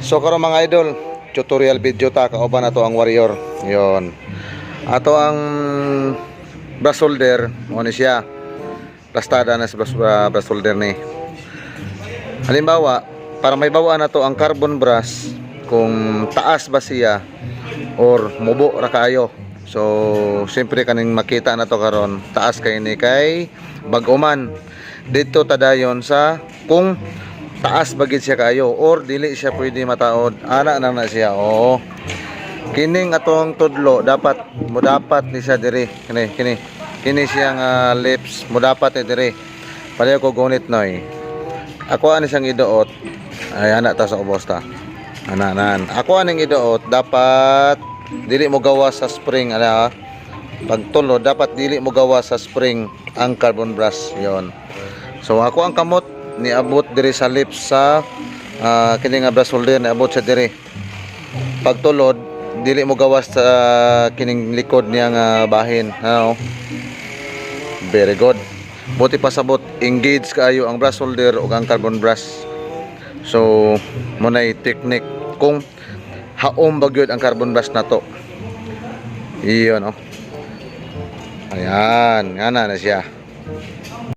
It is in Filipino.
So karon mga idol, tutorial video ta kauban nato ang warrior. Yon. Ato ang brush holder mo ni siya. Plastada na sa brush holder ni. Halimbawa, para may bawaan nato ang carbon brush kung taas ba siya or mubo ra kaayo. So siyempre kaning makita na to karon, taas kay ni kay bag-oman. Dito tadayon sa kung taas bagid siya kayo or dili siya pwede mataod, ana na siya. Oo, kining atong tudlo dapat ni siya diri, kini siyang lips mo dapat diri. Pareho ko gunit noy, ako ani siyang iduot, ay ana ta sa ubos ta, ananan ako aning iduot, dapat dili mo gawas sa spring, ana pagtulo dapat dili mo gawas sa spring ang carbon brush. Yon. So ako ang kamot niabot diri sa lips sa kini nga brush holder, niabot sa diri. Pagtulod dili mo gawas sa kining likod niya nga bahin. Ano? Very good. Buti pasabot engage kaayo ang brush holder ug ang carbon brush. So mo nay technique kung haom bagyod ang carbon brush nato. Iyon, no. Ayan, ngana na siya.